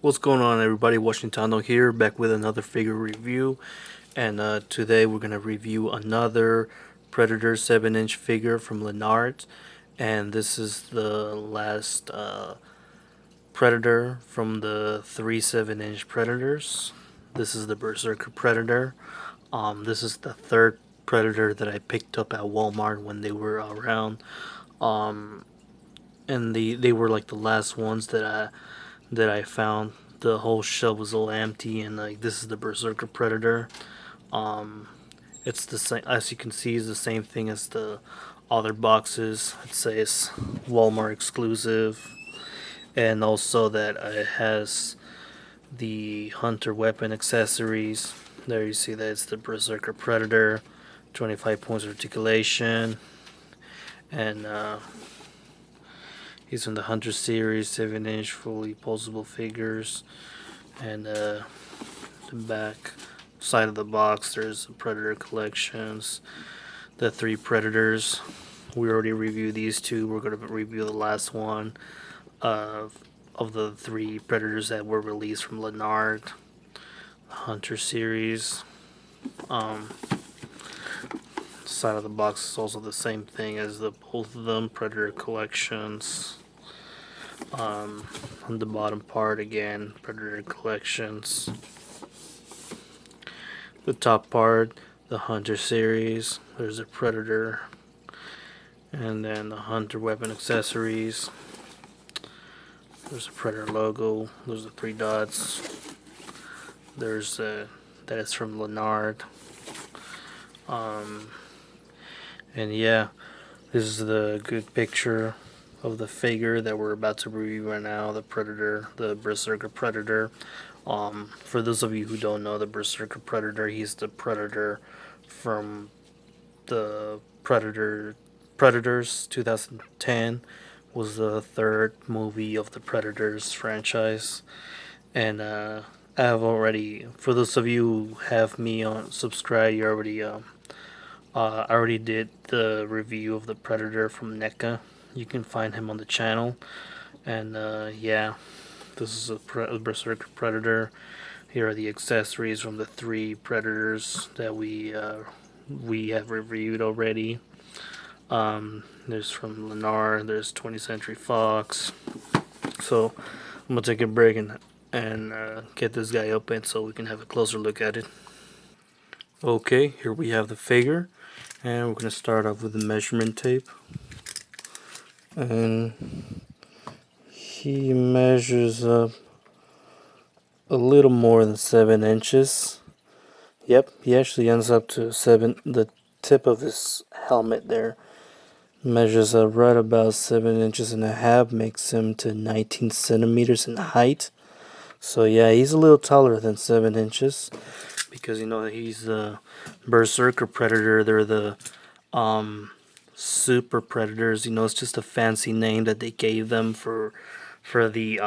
What's going on, everybody? Washington here, back with another figure review. And today we're going to review another Predator 7-inch figure from Lanard. And this is the last Predator from the 3 7-inch Predators. This is the Berserker Predator. This is the third Predator that I picked up at Walmart when they were around. And they were like the last ones that I found. The whole shelf was all empty, and like this is the Berserker Predator. It's the same, as you can see, is the same thing as the other boxes. It says Walmart exclusive, and also that it has the hunter weapon accessories. There you see that it's the Berserker Predator, 25 points articulation, and he's from the Hunter series, 7-inch fully poseable figures. And the back side of the box, there's the Predator collections, the 3 Predators. We already reviewed these 2. We're going to review the last one of the 3 Predators that were released from Lanard, the Hunter series. Side of the box is also the same thing as both of them, Predator collections. On the bottom part, again, Predator collections. The top part, the Hunter series. There's a Predator, and then the Hunter weapon accessories. There's a Predator logo. There's the 3 dots. There's that is from Lanard. And yeah, this is the good picture of the figure that we're about to review right now, the Predator, the Berserker Predator. For those of you who don't know, the Berserker Predator, he's the Predator from the Predators 2010 was the 3rd movie of the Predators franchise. And I have already, for those of you who have me on subscribe, you already I already did the review of the Predator from NECA. You can find him on the channel. And yeah, this is a Berserker Predator. Here are the accessories from the 3 Predators that we have reviewed already. There's from Lanard, there's 20th Century Fox. So I'm gonna take a break and get this guy open so we can have a closer look at it. Okay, here we have the figure, and we're gonna start off with the measurement tape. And he measures up a little more than 7 inches. Yep, he actually ends up to 7. The tip of his helmet there measures up right about 7 inches and a half, makes him to 19 centimeters in height. So yeah, he's a little taller than 7 inches because he's the Berserker Predator. They're the Super Predators. It's just a fancy name that they gave them for the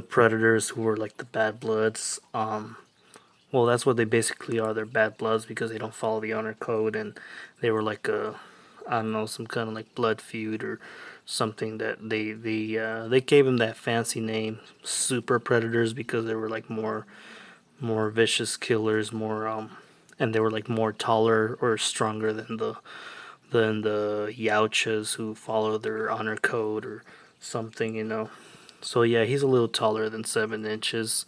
Predators who were like the Bad Bloods. Well, that's what they basically are. They're Bad Bloods because they don't follow the honor code, and they were like I don't know, some kind of like blood feud or something that they gave them that fancy name, Super Predators, because they were like more vicious killers, more and they were like more taller or stronger than the Yautjas who follow their honor code or something. So yeah, he's a little taller than 7 inches.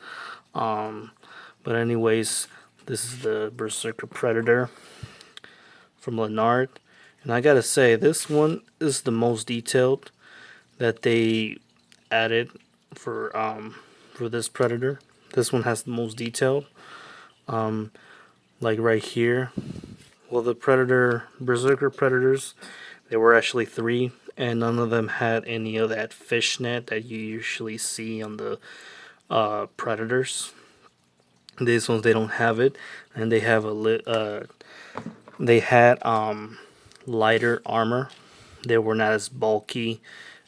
But anyways, this is the Berserker Predator from Lanard. And I gotta say, this one is the most detailed that they added for this Predator. This one has the most detailed. Like right here. Well, the Berserker Predators, there were actually 3, and none of them had any of that fishnet that you usually see on the Predators. These ones, they don't have it, and they have they had lighter armor. They were not as bulky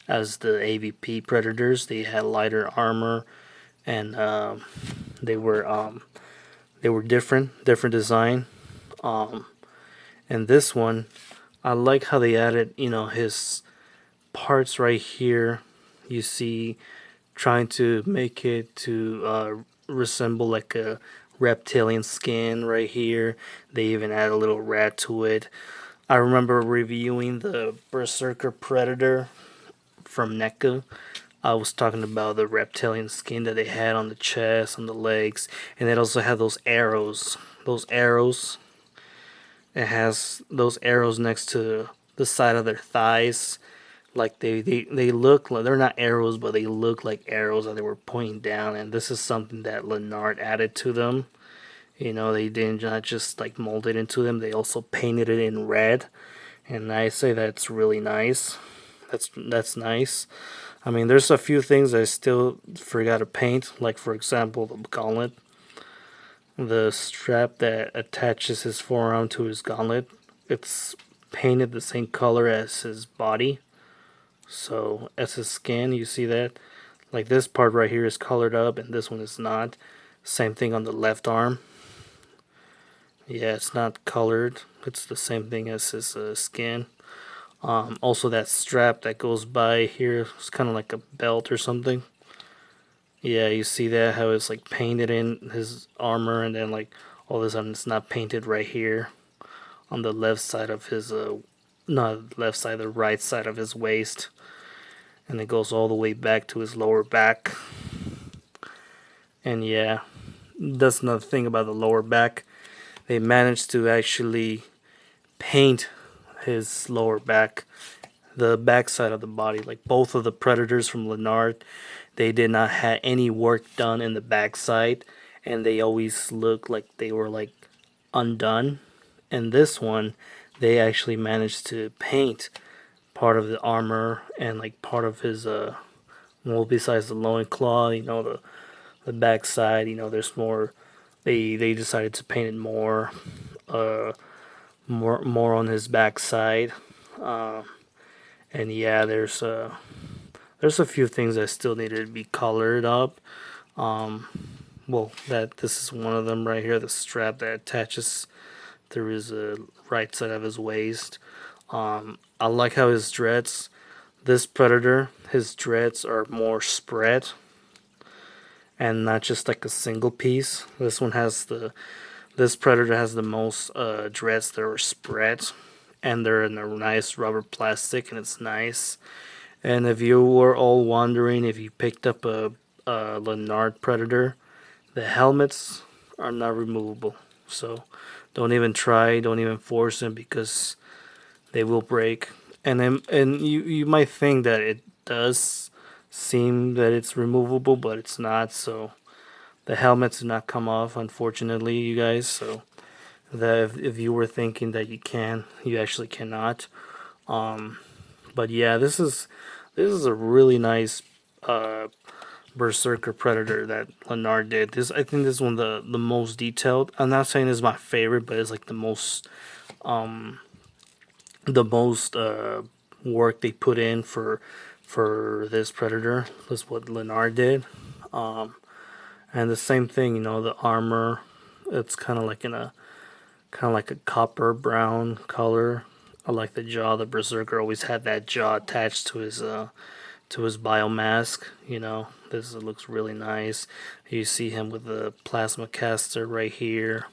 as the AVP Predators. They had lighter armor, and they were different design. And this one, I like how they added, his parts right here. You see trying to make it to resemble like a reptilian skin right here. They even add a little rat to it. I remember reviewing the Berserker Predator from NECA. I was talking about the reptilian skin that they had on the chest, on the legs, and it also had those arrows. Those arrows. It has those arrows next to the side of their thighs. Like they look like they're not arrows, but they look like arrows that they were pointing down. And this is something that Lanard added to them. You know, they didn't not just like mold it into them. They also painted it in red, and I say that's really nice. That's nice. I mean, there's a few things I still forgot to paint, like for example the gauntlet, the strap that attaches his forearm to his gauntlet. It's painted the same color as his body, so as his skin. You see that? Like this part right here is colored up, and this one is not. Same thing on the left arm. Yeah, it's not colored. It's the same thing as his skin. Also, that strap that goes by here is kind of like a belt or something. Yeah, you see that how it's like painted in his armor, and then like all of a sudden it's not painted right here on the left side of his not left side, the right side of his waist, and it goes all the way back to his lower back. And yeah, that's another thing about the lower back. They managed to actually paint his lower back, the back side of the body. Like both of the Predators from Lanard, they did not have any work done in the backside, and they always looked like they were like undone. And this one, they actually managed to paint part of the armor and like part of his well, besides the loincloth, the backside, there's more. They decided to paint it uh more on his backside. And yeah, there's a few things that still needed to be colored up. Well, that this is one of them right here, the strap that attaches through his right side of his waist. I like how his dreads, this Predator, his dreads are more spread and not just like a single piece. This Predator has the most dreads that are spread, and they're in a nice rubber plastic, and it's nice. And if you were all wondering if you picked up a Lanard Predator, the helmets are not removable. So don't even try, don't even force them, because they will break. And you might think that it does seem that it's removable, but it's not. So the helmets do not come off, unfortunately, you guys. So that if you were thinking that you can, you actually cannot. But yeah, this is a really nice Berserker Predator that Lanard did. I think this is one of the most detailed. I'm not saying this is my favorite, but it's like the most work they put in for this Predator. That's what Lanard did. And the same thing, the armor. It's kind of like a copper brown color. I like the jaw. The Berserker always had that jaw attached to his biomask. This looks really nice. You see him with the plasma caster right here,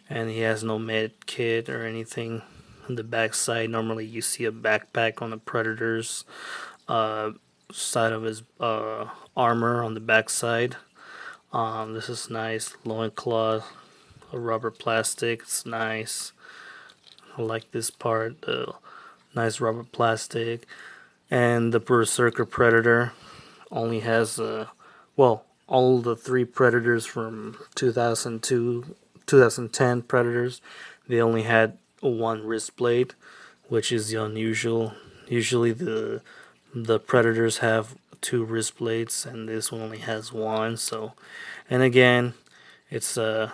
and he has no med kit or anything on the back side. Normally you see a backpack on the Predator's side of his armor on the back side. This is nice. Loincloth, a rubber plastic. It's nice. I like this part. The nice rubber plastic. And the Berserker Predator only has well, all the three Predators from 2002, 2010 Predators, they only had one wrist blade, which is the unusual. Usually the Predators have two wrist blades, and this one only has one. So, and again, it's a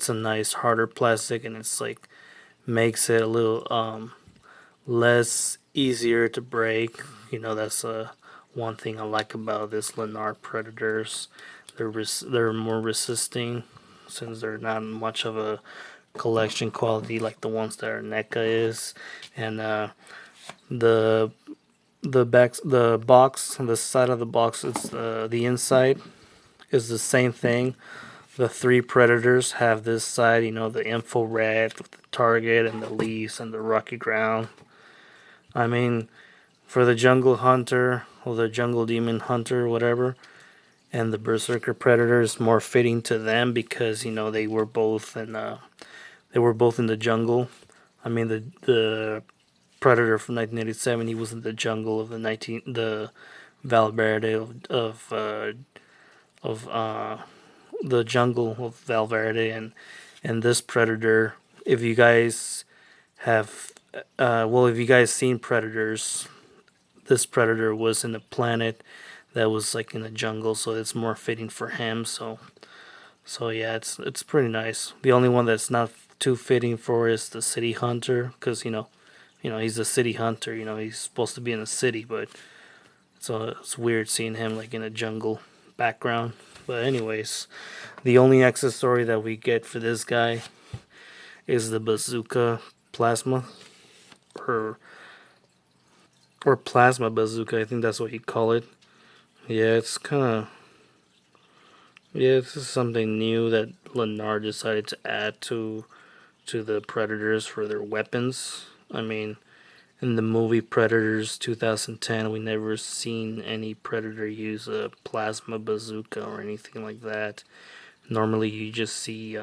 nice harder plastic, and it's like makes it a little less easier to break. That's one thing I like about this Lanard Predators. They're more resisting, since they're not much of a collection quality like the ones that our NECA is. And the the box on the side of the box, it's the inside is the same thing. The three predators have this side, the infrared with the target and the leaves and the rocky ground. I mean, for the jungle hunter or the jungle demon hunter, whatever, and the berserker predator is more fitting to them because they were both in the jungle. I mean, the predator from 1987, he was in the jungle of the Valverde of the jungle of Valverde, and this predator. If you guys have, if you guys seen Predators, this predator was in a planet that was like in a jungle, so it's more fitting for him. So yeah, it's pretty nice. The only one that's not too fitting for is the city hunter, because he's a city hunter. He's supposed to be in a city, but so it's weird seeing him like in a jungle background. But anyways, the only accessory that we get for this guy is the bazooka plasma, or plasma bazooka. I think that's what you call it. Yeah, it's kind of this is something new that Lanard decided to add to the Predators for their weapons. I mean, in the movie Predators 2010, we never seen any Predator use a plasma bazooka or anything like that. Normally, you just see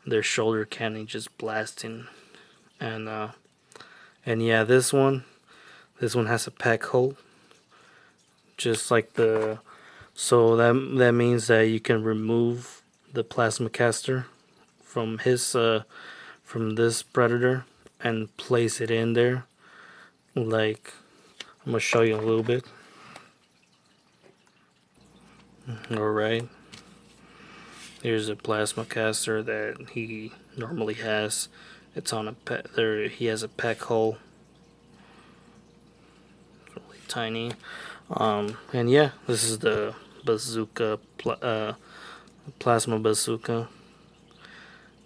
their shoulder cannon just blasting, and yeah, this one has a pack hole, just like the. So that means that you can remove the plasma caster from from this predator and place it in there. Like, I'm gonna show you a little bit. All right, here's a plasma caster that he normally has. It's on a there. He has a pack hole, really tiny. And yeah, this is the bazooka, plasma bazooka.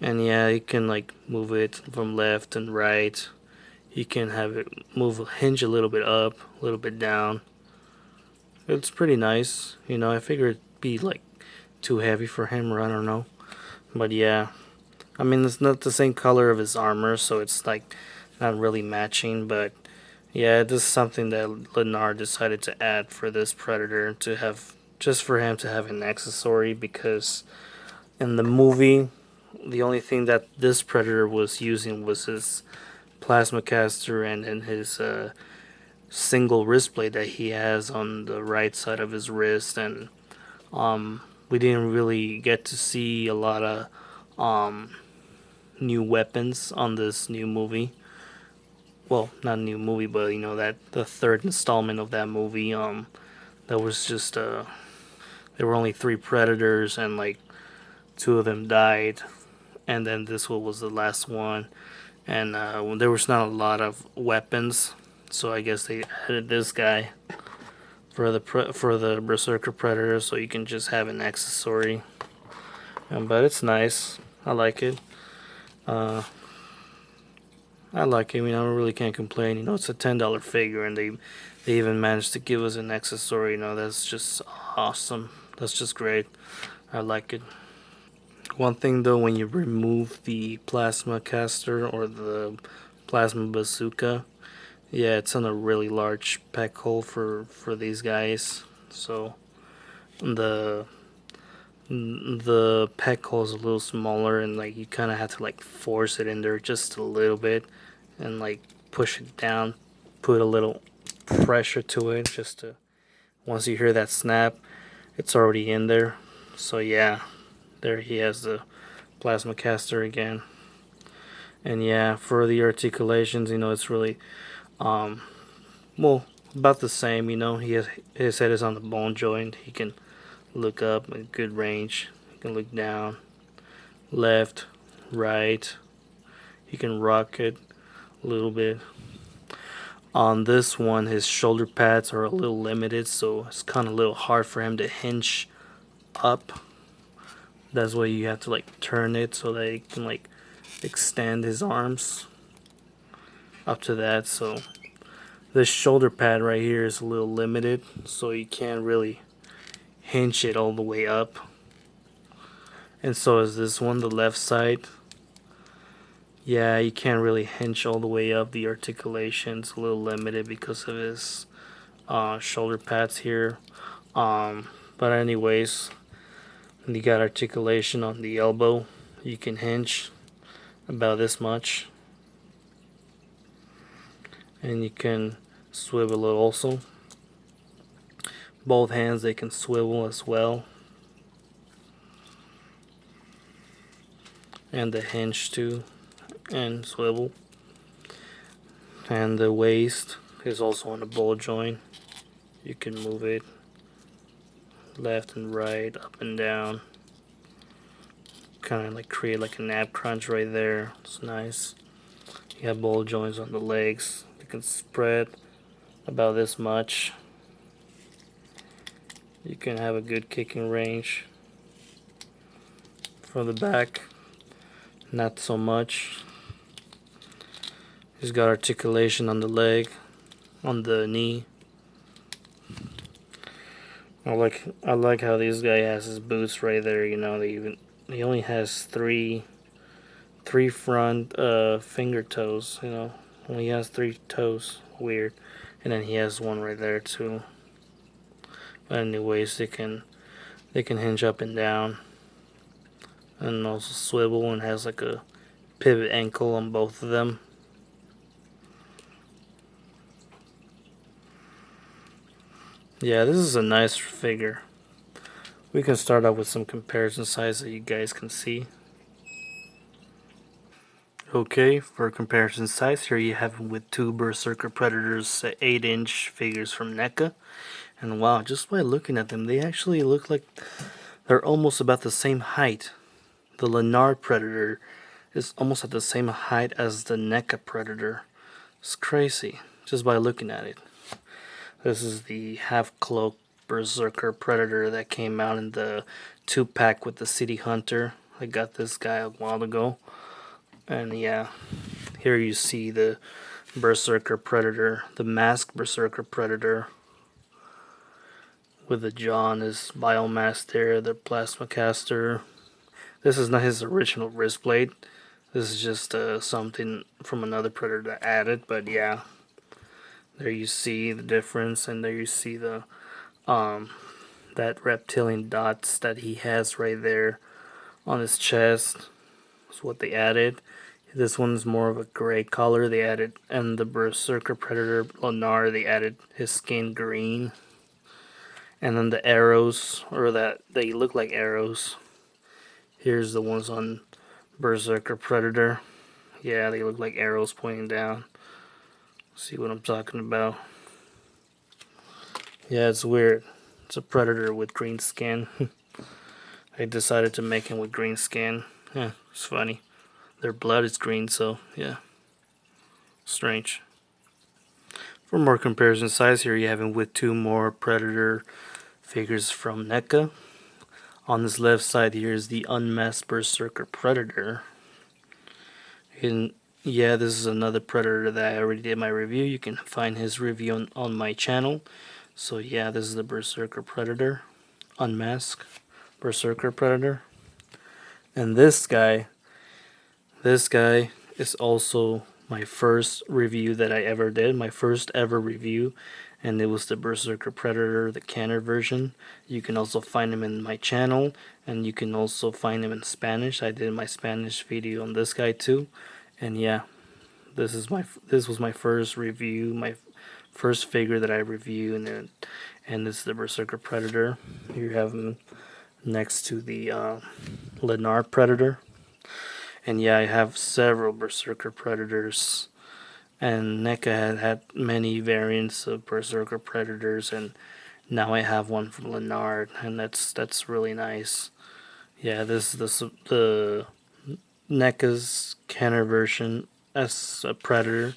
And yeah, you can like move it from left and right. You can have it hinge a little bit up, a little bit down. It's pretty nice. I figured it'd be like too heavy for him, or I don't know. But yeah, I mean, it's not the same color of his armor, so it's like not really matching. But yeah, this is something that Lanard decided to add for this predator, to have just for him to have an accessory, because in the movie, the only thing that this predator was using was his plasma caster and his single wrist blade that he has on the right side of his wrist, and we didn't really get to see a lot of new weapons on this new movie. Well, not a new movie, but that the third installment of that movie. That was just there were only three predators, and like two of them died, and then this one was the last one, and there was not a lot of weapons, so I guess they added this guy for the Berserker Predator, so you can just have an accessory. But it's nice. I like it. I like it. I mean, I really can't complain. It's a $10 figure, and they even managed to give us an accessory. That's just awesome. That's just great. I like it. One thing though, when you remove the plasma caster or the plasma bazooka, yeah, it's on a really large pack hole for these guys. So the pack hole is a little smaller, and like you kind of have to like force it in there just a little bit, and like push it down, put a little pressure to it, just to once you hear that snap, it's already in there. So yeah, there he has the plasma caster again. And yeah, for the articulations, it's really well, about the same. His head is on the bone joint. He can look up at good range. He can look down, left, right. He can rock it a little bit. On this one, his shoulder pads are a little limited, so it's kind of a little hard for him to hinge up. That's why you have to like turn it so that he can like extend his arms up to that. So This shoulder pad right here is a little limited, so you can't really hinge it all the way up. And so is this one, the left side. Yeah, you can't really hinge all the way up. The articulation's a little limited because of his shoulder pads here. But anyways, you got articulation on the elbow. You can hinge about this much, and you can swivel it also. Both hands, they can swivel as well, and the hinge too, and swivel. And the waist is also on a ball joint. You can move it left and right, up and down, kind of like create like an ab crunch right there. It's nice. You have ball joints on the legs. You can spread about this much. You can have a good kicking range. From the back, not so much. He's got articulation on the leg, on the knee. I like how this guy has his boots right there. You know, he only has three front finger toes. You know, only has 3 toes. Weird. And then he has one right there too. But anyways, they can hinge up and down, and also swivel, and has like a pivot ankle on both of them. Yeah, this is a nice figure. We can start out with some comparison size that you guys can see. Okay, for comparison size, here you have him with 2 Berserker Predators 8-inch figures from NECA. And wow, just by looking at them, they actually look like they're almost about the same height. The Lanard Predator is almost at the same height as the NECA Predator. It's crazy, just by looking at it. This is the half-cloak Berserker Predator that came out in the 2-pack with the City Hunter. I got this guy a while ago. And yeah, here you see the Berserker Predator, the masked Berserker Predator, with the jaw on his biomass there, the plasma caster. This is not his original wrist blade. This is just something from another Predator that added, but yeah. There you see the difference, and there you see the that reptilian dots that he has right there on his chest. That's what they added. This one's more of a gray color they added, and the Berserker Predator Lanard, they added his skin green. And then the arrows, or that they look like arrows. Here's the ones on Berserker Predator. Yeah, they look like arrows pointing down. See what I'm talking about? Yeah, it's weird. It's a Predator with green skin. I decided to make him with green skin. Yeah, it's funny. Their blood is green, so yeah. Strange. For more comparison size, here you have him with 2 more Predator figures from NECA. On this left side here is the unmasked Berserker Predator. And yeah, this is another Predator that I already did my review. You can find his review on my channel. So yeah, this is the Berserker Predator, unmasked Berserker Predator. And this guy is also my first review that I ever did, my first ever review, and it was the Berserker Predator, the Canner version. You can also find him in my channel, and you can also find him in Spanish. I did my Spanish video on this guy too, and yeah, this was my first review, my first figure that I reviewed, and this is the Berserker Predator. Here you have him next to the Lanard Predator. And yeah, I have several Berserker Predators, and NECA had many variants of Berserker Predators, and now I have one from Lanard, and that's really nice. Yeah, this is the NECA's Kenner version as a Predator.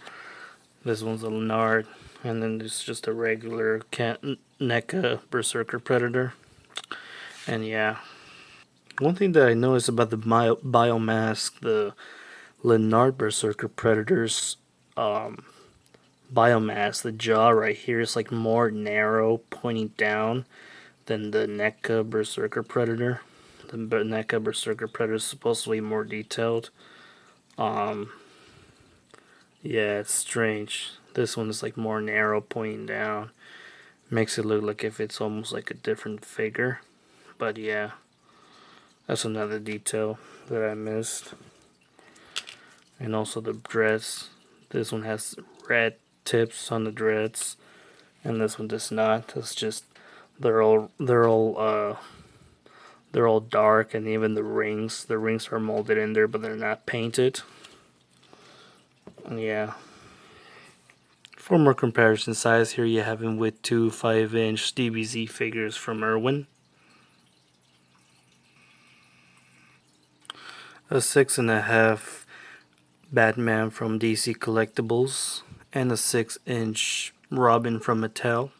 This one's a Lanard, and then there's just a regular NECA Berserker Predator. And yeah. One thing that I noticed about the biomask, the Lanard Berserker Predators biomass. The jaw right here is like more narrow, pointing down than the NECA Berserker Predator. The NECA Berserker Predator is supposedly more detailed. Um, yeah, it's strange. This one is like more narrow, pointing down. Makes it look like if it's almost like a different figure. But yeah, that's another detail that I missed. And also the dreads. This one has red tips on the dreads, and this one does not. It's just they're all dark, and even the rings are molded in there, but they're not painted. And yeah. For more comparison size, here you have him with two 5-inch DBZ figures from Irwin, a 6.5 Batman from DC Collectibles, and a 6-inch Robin from Mattel.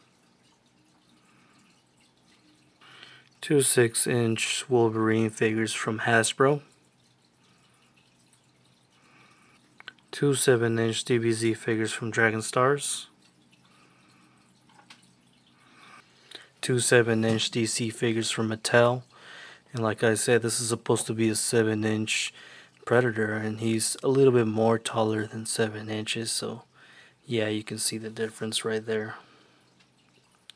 Two 6-inch Wolverine figures from Hasbro. Two 7-inch DBZ figures from Dragon Stars. Two 7-inch DC figures from Mattel. And like I said, this is supposed to be a 7-inch Predator, and he's a little bit more taller than 7 inches, so yeah, you can see the difference right there.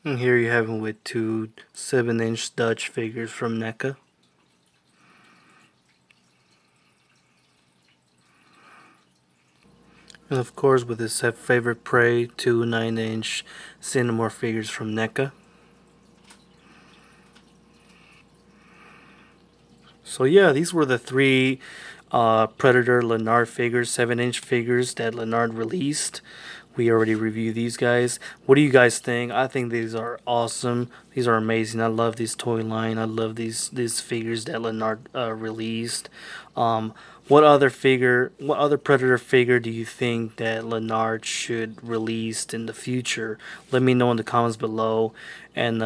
And here you have him with two 7-inch Dutch figures from NECA. And of course, with his favorite prey, two 9-inch Cinemorph figures from NECA. So yeah, these were the three Predator Lanard figures, 7-inch figures that Lanard released. We already reviewed these guys. What do you guys think? I think these are awesome. These are amazing. I love this toy line. I love these figures that Lanard released. What other Predator figure do you think that Lanard should release in the future? Let me know in the comments below. And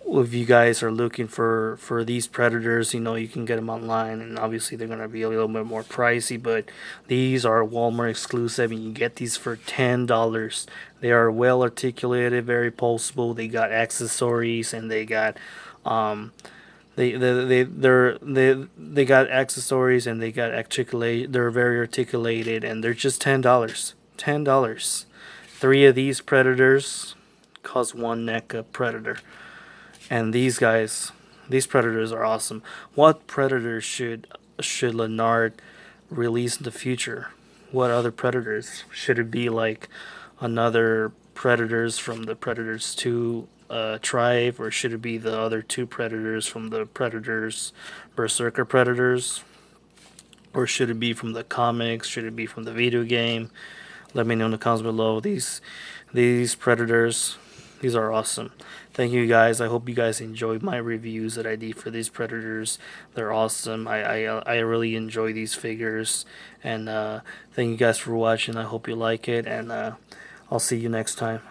if you guys are looking for these Predators, you know, you can get them online, and obviously they're going to be a little bit more pricey, but these are Walmart exclusive, and you get these for $10. They are well articulated, very pulsable. They got accessories, and they got they got accessories, and they got articulate. They're very articulated, and they're just $10. $10. Three of these Predators cost one NECA Predator. And these guys, these Predators are awesome. What Predators should Lanard release in the future? What other Predators? Should it be like another Predators from the Predators 2 tribe, or should it be the other two Predators from the Predators Berserker Predators? Or should it be from the comics? Should it be from the video game? Let me know in the comments below. These Predators, these are awesome. Thank you guys. I hope you guys enjoyed my reviews that I did for these Predators. They're awesome. I really enjoy these figures. And thank you guys for watching. I hope you like it. And I'll see you next time.